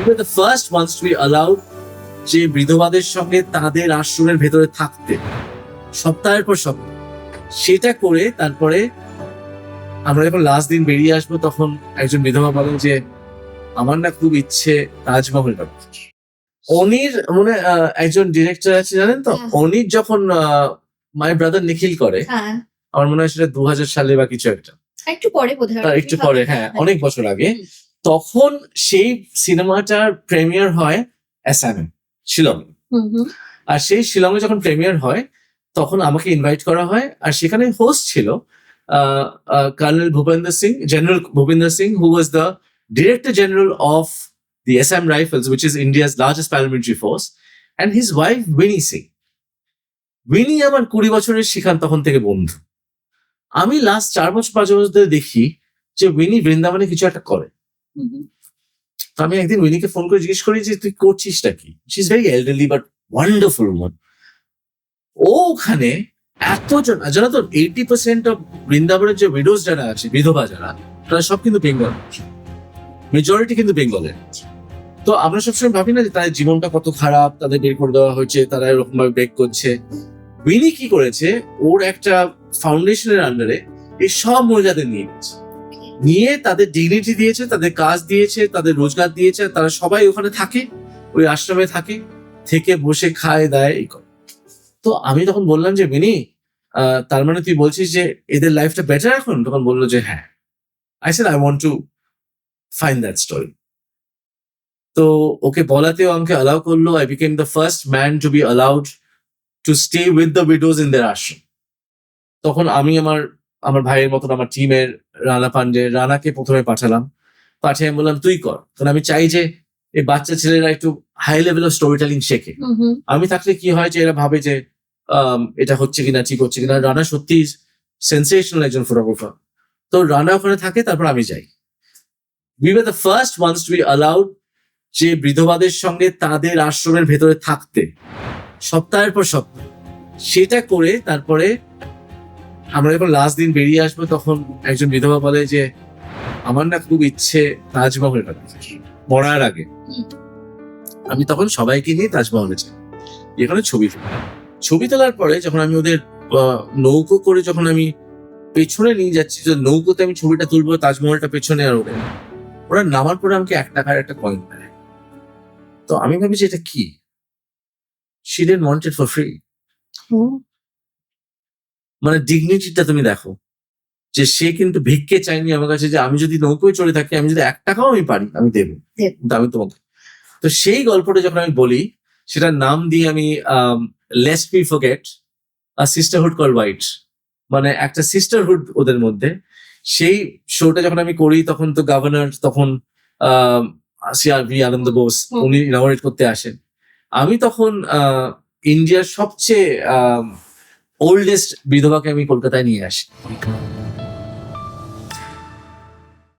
were the first ones to be allowed যে বিধবাদের সঙ্গে তাদের আশ্রমের ভেতরে থাকতে সপ্তাহের পর সপ্তাহ। সেটা করে তারপরে আমরা যখন লাস্ট দিন বেরিয়ে আসবো তখন একজন বিধবা বলেন যে আমার না খুব ইচ্ছে তাজমহল দেখতে। অনির মনে একজন ডিরেক্টর আছে জানেন তো, অনির যখন মাই ব্রাদার নিখিল করে, আমার মনে হয় সেটা 2000 সালে বা কিছু একটা, একটু পরে বোধহয়, একটু পরে, হ্যাঁ অনেক বছর আগে, তখন সেই সিনেমাটার প্রিমিয়ার হয় আসামে, শিলং। আর সেই শিলংয়ে যখন প্রিমিয়ার হয় তখন আমাকে ইনভাইট করা হয়, আর সেখানে হোস্ট ছিল colonel Bhupendra Singh, general Bhupendra Singh, who was the Director General of the Assam Rifles, which is India's largest paramilitary force, and his wife Winnie Singh. Winnie আমার 20 বছরের শিখান তখন থেকে বন্ধু। আমি লাস্ট 4 বছর 5 বছর ধরে দেখি যে উইনি বৃন্দাবনে কিছু একটা করে। তো আমি একদিন উইনিকে ফোন করে জিজ্ঞেস করি যে তুই করছিসটা কি? She is very elderly but wonderful one. ও ওখানে এতজন, জানো তো 80% অফ বৃন্দাবনের যে উইডোজ যারা আছে, বিধবা যারা, তারা সব কিন্তু বেঙ্গল, মেজরিটি কিন্তু বেঙ্গলের। তো আমরা সবসময় ভাবি না যে তাদের জীবনটা কত খারাপ, তাদের বের করে দেওয়া হয়েছে, তারা এরকম ভাবে ব্রেক করছে। উইনি কি করেছে, ওর একটা ফাউন্ডেশনের আন্ডারে এই সব মহিলাদের নিয়ে তাদের ডিগনিটি দিয়েছে, তাদের কাজ দিয়েছে, তাদের রোজগার দিয়েছে, তারা সবাই ওখানে থাকে, ওই আশ্রমে থাকে, থেকে বসে খায় দায় এই করে। তো আমি তখন বললাম যে উইনি, তার মানে তুই বলছিস যে এদের লাইফটা বেটার এখন? তখন বললো যে হ্যাঁ। I said I want to find that story. তো ওকে বলাতেও আমাকে অ্যালাউ করলো। I became the first man to be allowed to stay with the widows in their ashram. তখন আমি আমার ভাইয়ের মতন আমার টিমের রানা পান্ডে, রানাকে প্রথমে পাঠালাম, পাঠিয়ে বললাম তুই কর, কারণ আমি চাই যে এই বাচ্চা ছেলেরা একটু high level of story telling শেখে। আমি থাকলে কি হয় যে এরা ভাবে যে এটা হচ্ছে কিনা, ঠিক হচ্ছে কিনা। রানা সত্যি সেন্সেশনাল একজন ফটোগ্রাফার। তো রানা ওখানে থাকে, তারপর আমি যাই। We were the first ones to be allowed যে বিধবাদের সঙ্গে তাদের আশ্রমের ভেতরে থাকতে সপ্তাহের পর সপ্তাহ। সেটা করে তারপরে আমরা যখন লাস্ট দিন বেরিয়ে আসবো তখন একজন বিধবা বলে যে আমার না খুব ইচ্ছে তাজমহল দেখতে মরার আগে। আমি তখন সবাইকে নিয়ে তাজমহলে যাই, এখানে ছবি তোলার পরে যখন আমি ওদের নৌকো করে যখন আমি পেছনে নিয়ে যাচ্ছি, যে নৌকোতে আমি ছবিটা তুলবো, তাজমহলটা পেছনে, আর ওরা নামার পরে আমাকে 1 টাকার একটা কয়েন দেয়। তো আমি ভাবি যে এটা কি, she didn't want it for free। মানে ডিগনিটিটা তুমি দেখো, যে সে কিন্তু ভিক্ষে চাইনি আমার কাছে, যে আমি যদি নৌকোয় চড়ে থাকি, আমি যদি 1 টাকাও আমি পারি আমি দেবো, কিন্তু আমি তোমাকে। তো সেই গল্পটা যখন আমি বলি, সেটার নাম দিয়ে আমি লেস্ট মি ফরগেট আ সিস্টারহুড কল হোয়াইট, মানে একটা সিস্টারহুড ওদের মধ্যে। সেই শোটা যখন আমি করি তখন তো গভর্নর, তখন CR-V আনন্দ বোস, উনি ইনঅগারেট করতে আসেন। আমি তখন ইন্ডিয়ার সবচেয়ে ওল্ডেস্ট বিধবাকে আমি কলকাতায় নিয়ে আসি।